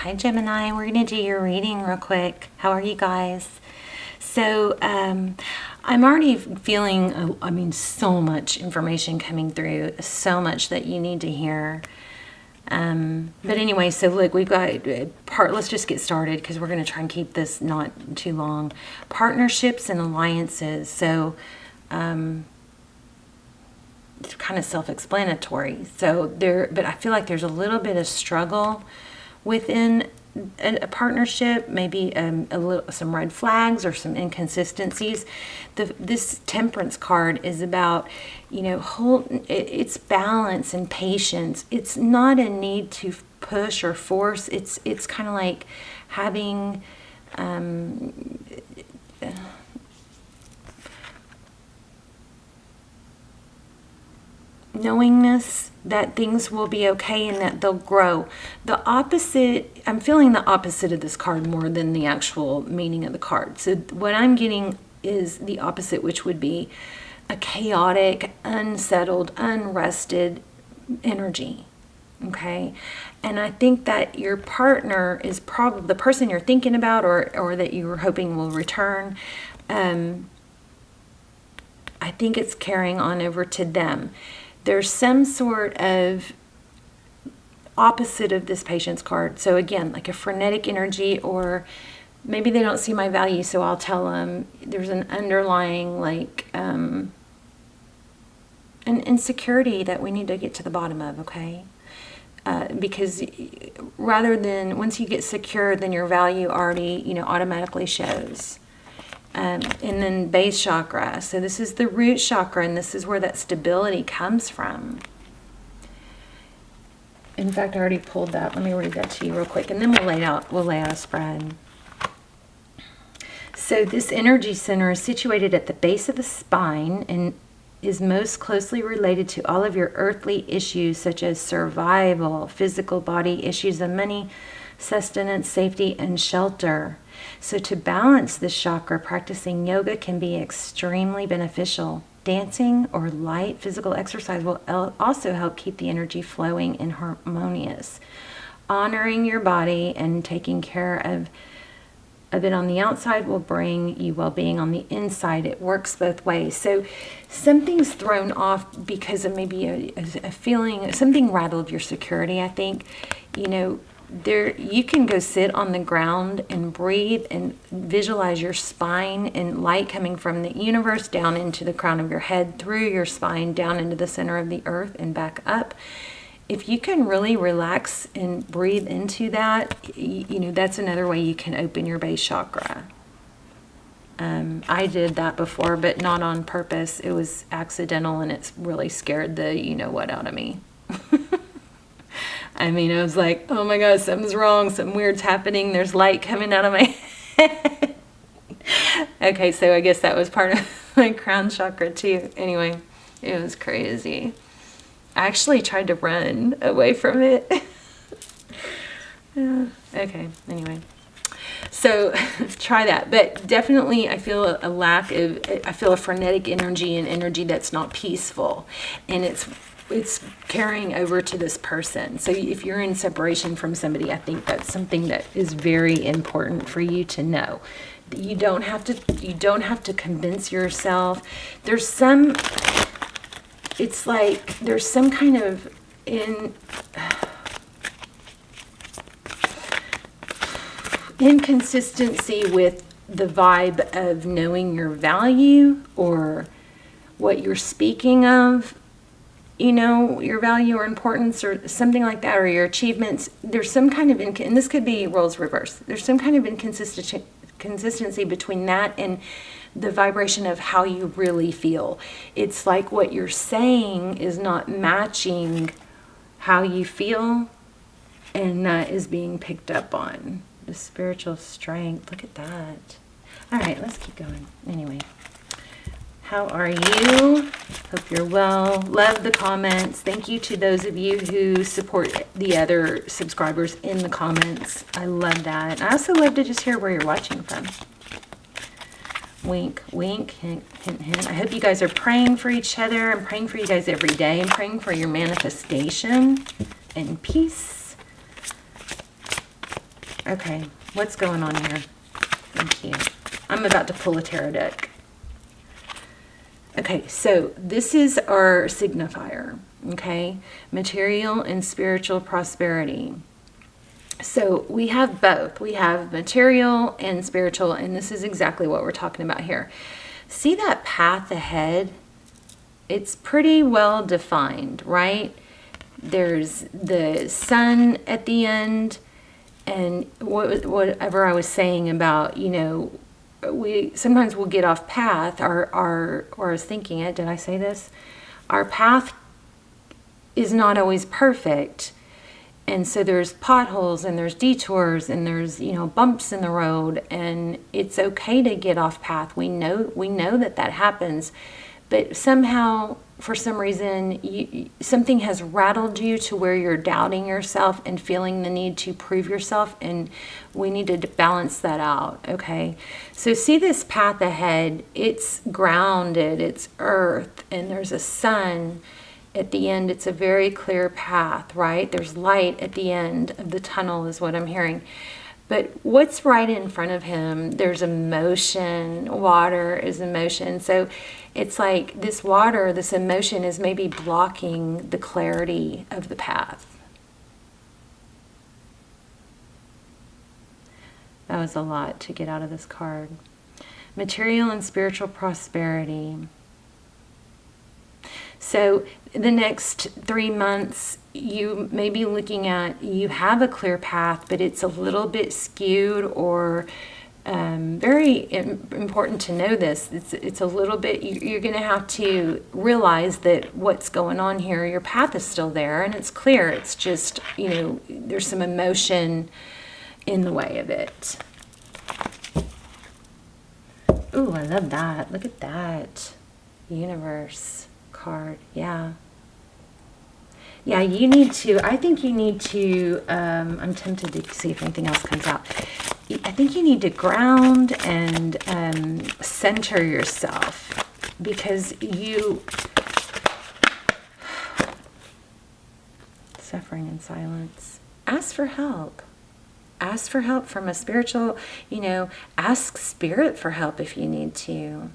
Hi Gemini, we're going to do your reading real quick. How are you guys? So I'm already feeling, so much information coming through, so much that you need to hear. But anyway, so look, we've got let's just get started because we're going to try and keep this not too long. Partnerships and alliances. So it's kind of self-explanatory. But I feel like there's a little bit of struggle within a partnership, maybe some red flags or some inconsistencies. This Temperance card is about, it's balance and patience. It's not a need to push or force. It's kind of like having knowingness that things will be okay and that they'll grow. The opposite, I'm feeling the opposite of this card more than the actual meaning of the card. So what I'm getting is the opposite, which would be a chaotic, unsettled, unrested energy. Okay? And I think that your partner is probably the person you're thinking about or that you were hoping will return. I think it's carrying on over to them. There's some sort of opposite of this Patience card. So again, like a frenetic energy, or maybe they don't see my value, so I'll tell them there's an underlying an insecurity that we need to get to the bottom of, okay? Because rather than, once you get secure, then your value already, automatically shows. And then base chakra. So this is the root chakra, and this is where that stability comes from. In fact, I already pulled that. Let me read that to you real quick, and then we'll lay out a spread. So this energy center is situated at the base of the spine and is most closely related to all of your earthly issues, such as survival, physical body issues, and money, sustenance, safety, and shelter. So to balance this chakra, practicing yoga can be extremely beneficial. Dancing or light physical exercise will also help keep the energy flowing and harmonious. Honoring your body and taking care of it on the outside will bring you well-being on the inside. It works both ways. So something's thrown off because of maybe a feeling, something rattled your security, I think. You can go sit on the ground and breathe and visualize your spine and light coming from the universe down into the crown of your head, through your spine, down into the center of the earth and back up. If you can really relax and breathe into that, that's another way you can open your base chakra. I did that before, but not on purpose. It was accidental, and it's really scared the you-know-what out of me. I was like, oh my God, something's wrong. Something weird's happening. There's light coming out of my head. Okay, so I guess that was part of my crown chakra too. Anyway, it was crazy. I actually tried to run away from it. Okay, anyway. So try that. But definitely I feel I feel a frenetic energy, and energy that's not peaceful. And it's carrying over to this person. So if you're in separation from somebody, I think that's something that is very important for you to know. You don't have to convince yourself. There's some kind of inconsistency with the vibe of knowing your value or what you're speaking of. Your value or importance or something like that, or your achievements. There's some kind of, and this could be roles reversed. There's some kind of inconsistency between that and the vibration of how you really feel. It's like what you're saying is not matching how you feel, and that is being picked up on. The spiritual strength. Look at that. All right, let's keep going. Anyway. How are you? Hope you're well. Love the comments. Thank you to those of you who support the other subscribers in the comments. I love that. I also love to just hear where you're watching from. Wink, wink, hint, hint, hint. I hope you guys are praying for each other. I'm praying for you guys every day. I'm praying for your manifestation and peace. Okay, what's going on here? Thank you. I'm about to pull a tarot deck. Okay, so this is our signifier, okay? Material and spiritual prosperity. So we have both. We have material and spiritual, and this is exactly what we're talking about here. See that path ahead? It's pretty well defined, right? There's the sun at the end, and whatever I was saying about, you know, we sometimes we'll get off path, or I was thinking it, did I say this? Our path is not always perfect. And so there's potholes and there's detours and there's, you know, bumps in the road, and it's okay to get off path. We know that happens, but somehow, for some reason, something has rattled you to where you're doubting yourself and feeling the need to prove yourself, and we need to balance that out, okay? So see this path ahead, it's grounded, it's earth, and there's a sun at the end. It's a very clear path, right? There's light at the end of the tunnel is what I'm hearing. But what's right in front of him? There's emotion. Water is emotion. So it's like this water, this emotion is maybe blocking the clarity of the path. That was a lot to get out of this card. Material and spiritual prosperity. So the next 3 months, you may be looking at, you have a clear path, but it's a little bit skewed, or very important to know this. It's a little bit, you're going to have to realize that what's going on here, your path is still there and it's clear. It's just, you know, there's some emotion in the way of it. Ooh, I love that. Look at that. Universe card. Yeah. Yeah, you need to, I think you need to, I'm tempted to see if anything else comes out. I think you need to ground and center yourself, because you, suffering in silence. Ask for help. Ask for help from a spiritual, you know, ask spirit for help if you need to.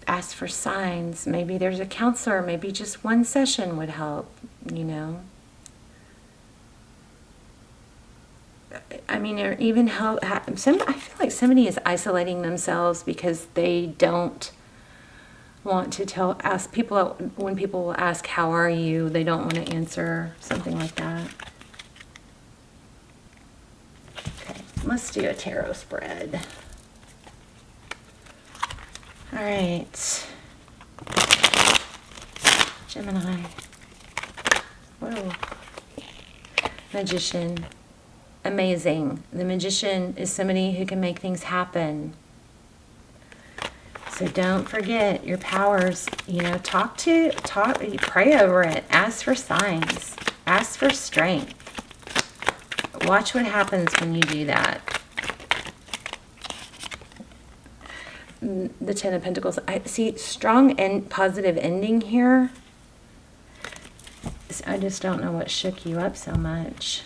Ask for signs. Maybe there's a counselor. Maybe just one session would help, you know. I mean, or even help. I feel like somebody is isolating themselves because they don't want to ask people, when people will ask, how are you? They don't want to answer, something like that. Okay, let's do a tarot spread. All right, Gemini. Whoa. Magician. Amazing. The magician is somebody who can make things happen. So don't forget your powers, you know, pray over it. Ask for signs. Ask for strength. Watch what happens when you do that. The Ten of Pentacles. I see strong and positive ending here. I just don't know what shook you up so much.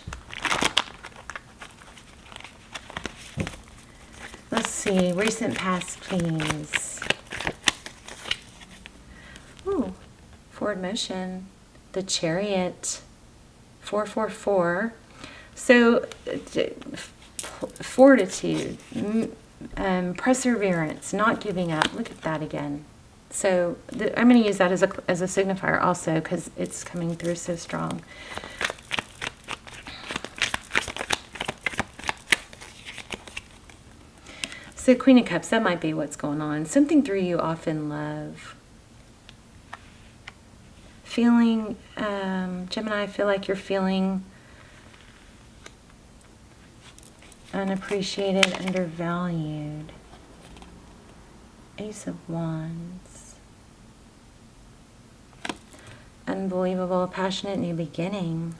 Let's see. Recent past, please. Ooh. Forward motion. The Chariot. 444. So, fortitude. Perseverance, not giving up. Look at that again. So I'm going to use that as a signifier also, because it's coming through so strong. So Queen of Cups, that might be what's going on. Something threw you off in love. Feeling, Gemini, I feel like you're feeling unappreciated, undervalued. Ace of Wands. Unbelievable, passionate new beginning.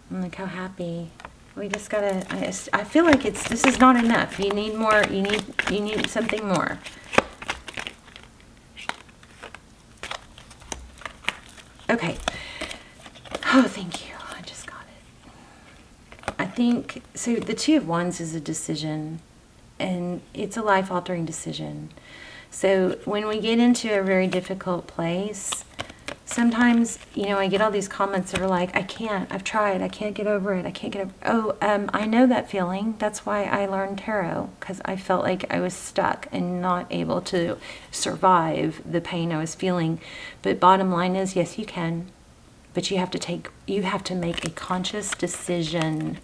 And look how happy. We just gotta, I feel like this is not enough. You need more, you need something more. Okay. Oh, thank you. I just got it. think, so the Two of Wands is a decision, and it's a life-altering decision. So when we get into a very difficult place, sometimes, I get all these comments that are like, I've tried, I can't get over it, I can't get over, I know that feeling. That's why I learned tarot, because I felt like I was stuck and not able to survive the pain I was feeling. But bottom line is, yes, you can, but you have to make a conscious decision.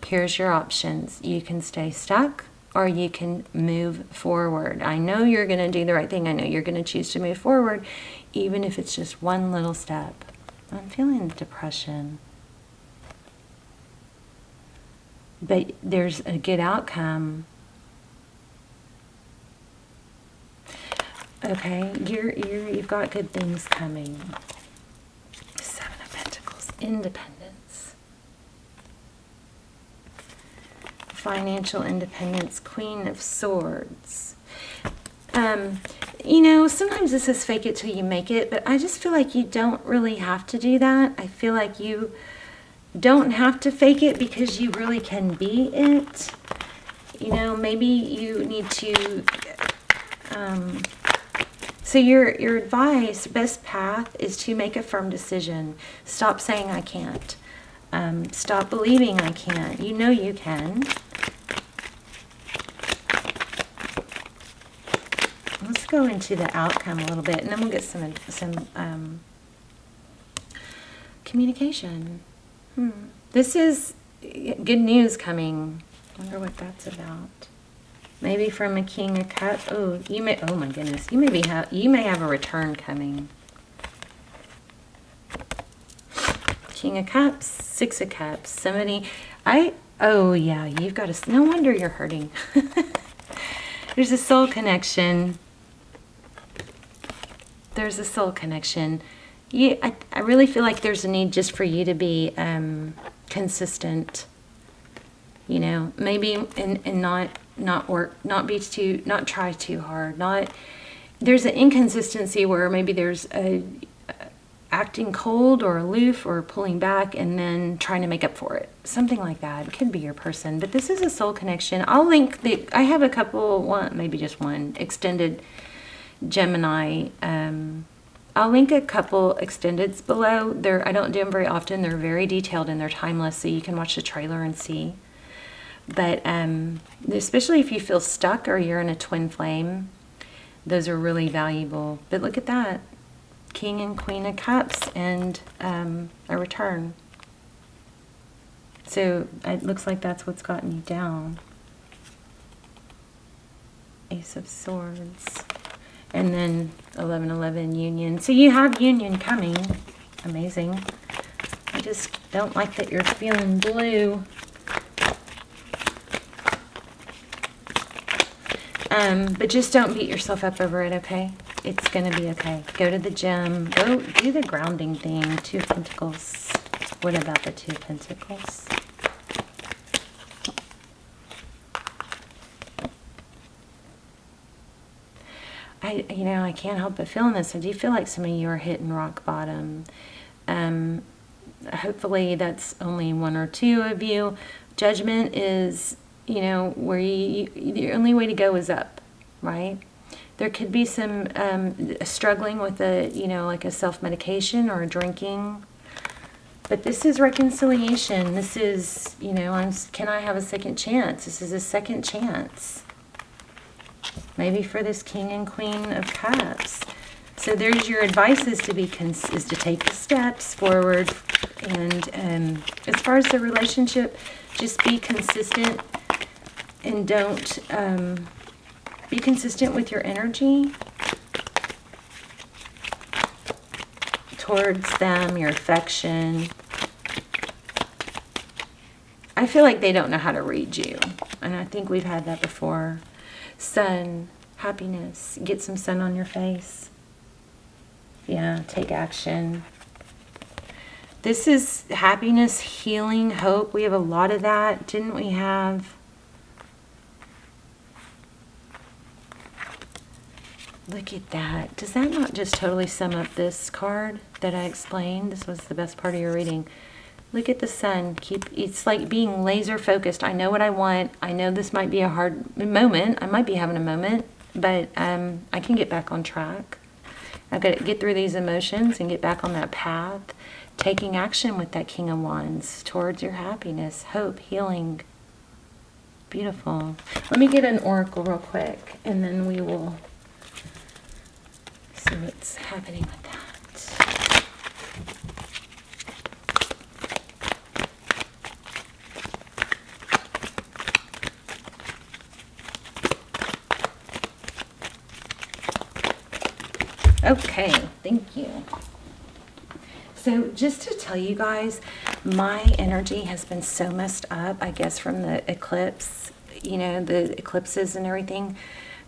Here's your options. You can stay stuck, or you can move forward. I know you're going to do the right thing. I know you're going to choose to move forward, even if it's just one little step. I'm feeling depression. But there's a good outcome. Okay, you've got good things coming. Seven of Pentacles, independence. Financial independence, Queen of Swords. Sometimes this is fake it till you make it, but I just feel like you don't really have to do that. I feel like you don't have to fake it, because you really can be it. Maybe you need to, so your advice, best path is to make a firm decision. Stop saying I can't. Stop believing I can't. You know you can. Let's go into the outcome a little bit, and then we'll get some communication. This is good news coming. I wonder what that's about. Maybe from a King of Cups. Oh my goodness, you may have a return coming. King of Cups, Six of Cups. Oh yeah, you've got a, no wonder you're hurting. There's a soul connection. There's a soul connection. I really feel like there's a need just for you to be consistent. Maybe and not try too hard. There's an inconsistency where maybe there's a acting cold or aloof or pulling back and then trying to make up for it. Something like that. It could be your person. But this is a soul connection. I'll link I have a couple, maybe just one, extended Gemini. I'll link a couple extendeds below. I don't do them very often. They're very detailed and they're timeless, so you can watch the trailer and see. But especially if you feel stuck or you're in a twin flame, those are really valuable. But look at that. King and Queen of Cups and a return. So it looks like that's what's gotten you down. Ace of Swords. And then 11-11 union. So you have union coming. Amazing. I just don't like that you're feeling blue. But just don't beat yourself up over it, okay? It's going to be okay. Go to the gym. Go do the grounding thing. Two of Pentacles. What about the Two of Pentacles? I can't help but feeling this. I do feel like some of you are hitting rock bottom. Hopefully that's only one or two of you. Judgment is, where the only way to go is up, right? There could be some struggling with like a self-medication or drinking. But this is reconciliation. This is, can I have a second chance? This is a second chance. Maybe for this King and Queen of Cups. So there's your advice is to take the steps forward. And as far as the relationship, just be consistent and don't be consistent with your energy towards them, your affection. I feel like they don't know how to read you. And I think we've had that before. Sun, happiness. Get some sun on your face. Yeah, take action. This is happiness, healing, hope. We have a lot of that. Didn't we have? Look at that. Does that not just totally sum up this card that I explained? This was the best part of your reading. Look at the sun. It's like being laser focused. I know what I want. I know this might be a hard moment. I might be having a moment, but I can get back on track. I've got to get through these emotions and get back on that path, taking action with that King of Wands towards your happiness, hope, healing. Beautiful. Let me get an oracle real quick, and then we will see what's happening with that. Okay, thank you. So just to tell you guys, my energy has been so messed up, I guess, from the eclipse, the eclipses and everything.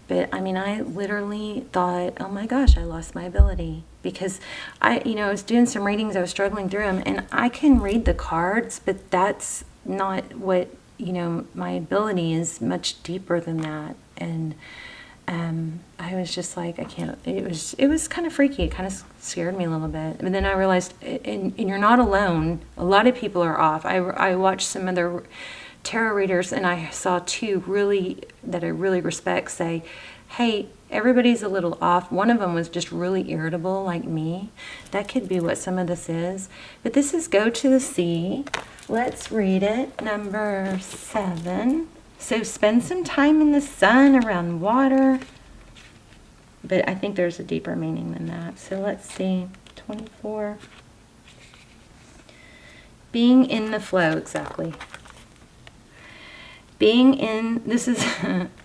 But I mean, I literally thought, oh my gosh, I lost my ability, because I was doing some readings, I was struggling through them, and I can read the cards, but that's not what, my ability is much deeper than that. And I was just like, I can't, it was kind of freaky. It kind of scared me a little bit. But then I realized, and you're not alone. A lot of people are off. I watched some other tarot readers, and I saw two that I really respect say, hey, everybody's a little off. One of them was just really irritable like me. That could be what some of this is. But this is Go to the Sea. Let's read it. Number 7. So spend some time in the sun, around water. But I think there's a deeper meaning than that. So let's see. 24. Being in the flow, exactly. Being in, this is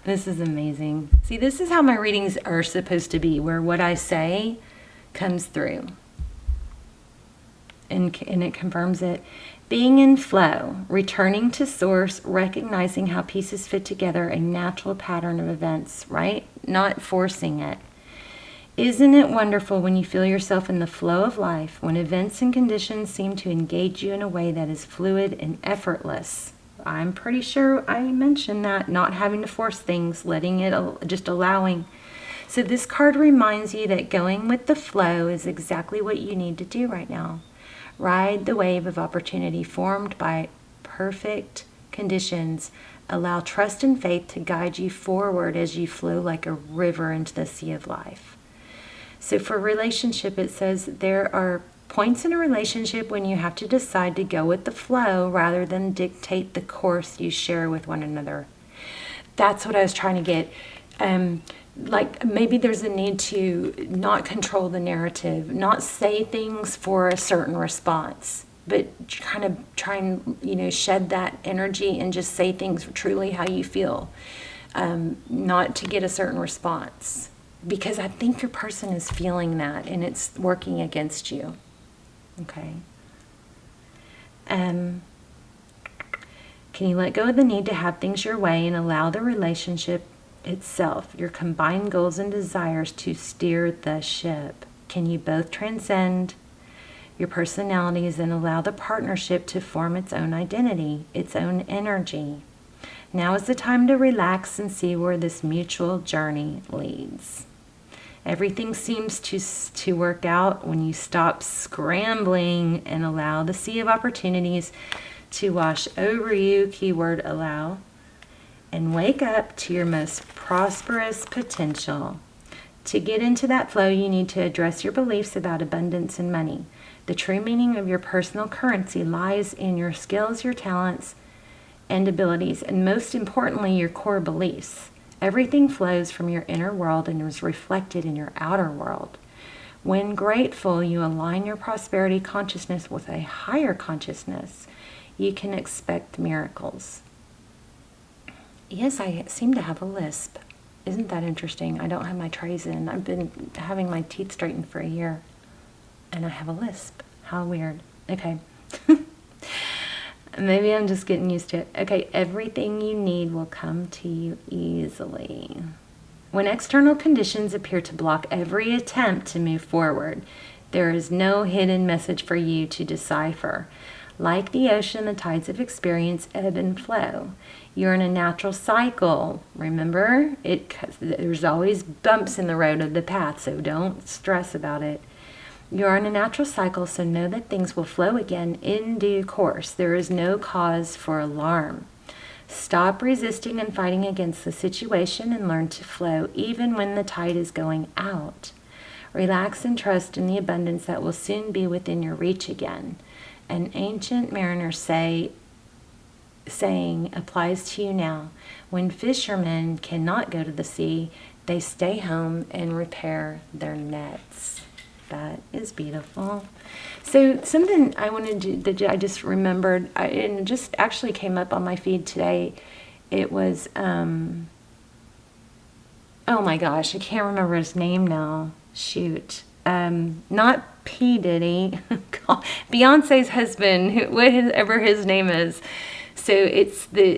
this is amazing. See, this is how my readings are supposed to be, where what I say comes through. And it confirms it. Being in flow, returning to source, recognizing how pieces fit together, a natural pattern of events, right? Not forcing it. Isn't it wonderful when you feel yourself in the flow of life, when events and conditions seem to engage you in a way that is fluid and effortless? I'm pretty sure I mentioned that, not having to force things, letting it, just allowing. So this card reminds you that going with the flow is exactly what you need to do right now. Ride the wave of opportunity formed by perfect conditions. Allow trust and faith to guide you forward as you flow like a river into the sea of life. So for relationship, it says there are points in a relationship when you have to decide to go with the flow rather than dictate the course you share with one another. That's what I was trying to get. Like maybe there's a need to not control the narrative, not say things for a certain response, but kind of try and, shed that energy and just say things truly how you feel, not to get a certain response, because I think your person is feeling that and it's working against you. Okay. Can you let go of the need to have things your way and allow the relationship itself, your combined goals and desires, to steer the ship? Can you both transcend your personalities and allow the partnership to form its own identity, its own energy? Now is the time to relax and see where this mutual journey leads. Everything seems to work out when you stop scrambling and allow the sea of opportunities to wash over you, keyword allow, and wake up to your most prosperous potential. To get into that flow, you need to address your beliefs about abundance and money. The true meaning of your personal currency lies in your skills, your talents, and abilities, and most importantly, your core beliefs. Everything flows from your inner world and is reflected in your outer world. When grateful, you align your prosperity consciousness with a higher consciousness. You can expect miracles. Yes, I seem to have a lisp. Isn't that interesting? I don't have my trays in. I've been having my teeth straightened for a year, and I have a lisp. How weird. Okay. Maybe I'm just getting used to it. Okay, everything you need will come to you easily. When external conditions appear to block every attempt to move forward, there is no hidden message for you to decipher. Like the ocean, the tides of experience ebb and flow. You're in a natural cycle. Remember, there's always bumps in the road of the path, so don't stress about it. You're on a natural cycle, so know that things will flow again in due course. There is no cause for alarm. Stop resisting and fighting against the situation and learn to flow even when the tide is going out. Relax and trust in the abundance that will soon be within your reach again. An ancient mariner saying applies to you now. When fishermen cannot go to the sea, they stay home and repair their nets. That is beautiful. So something I wanted to, that I just remembered, and it just actually came up on my feed today. It was, oh my gosh, I can't remember his name now. Shoot. Not P. Diddy, Beyonce's husband, whatever his name is. So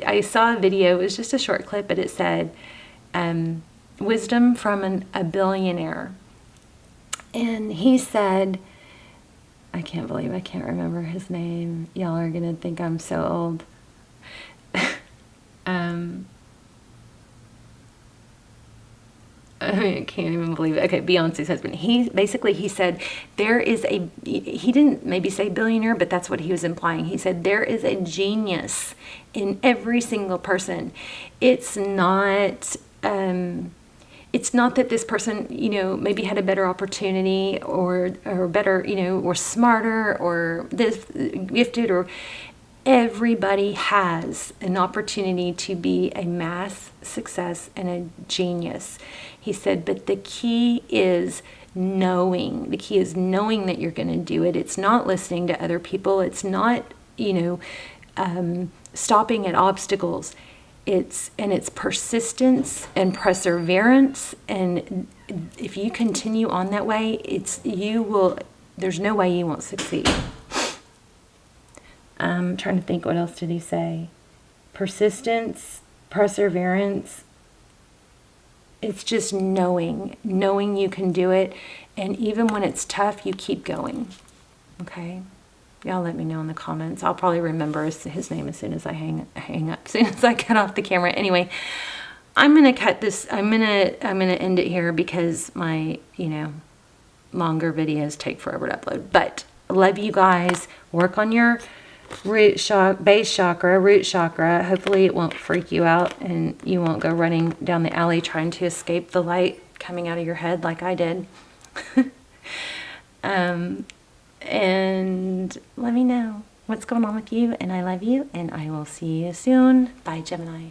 I saw a video, it was just a short clip, but it said, wisdom from a billionaire. And he said, I can't believe I can't remember his name. Y'all are going to think I'm so old. I can't even believe it. Okay, Beyonce's husband. He said he didn't maybe say billionaire, but that's what he was implying. He said there is a genius in every single person. It's not that this person, maybe had a better opportunity or better, or smarter or this gifted, or everybody has an opportunity to be a mass success and a genius. He said, but the key is knowing. The key is knowing that you're going to do it. It's not listening to other people. It's not, stopping at obstacles. It's persistence and perseverance, and if you continue on that way, there's no way you won't succeed. I'm trying to think, what else did he say? Persistence, perseverance. It's just knowing you can do it, and even when it's tough, you keep going. Okay? Y'all let me know in the comments. I'll probably remember his name as soon as I hang up, as soon as I cut off the camera. Anyway, I'm gonna cut this. I'm gonna end it here because my longer videos take forever to upload. But I love you guys. Work on your base chakra, root chakra. Hopefully it won't freak you out and you won't go running down the alley trying to escape the light coming out of your head like I did. And let me know what's going on with you, and I love you, and I will see you soon. Bye, Gemini.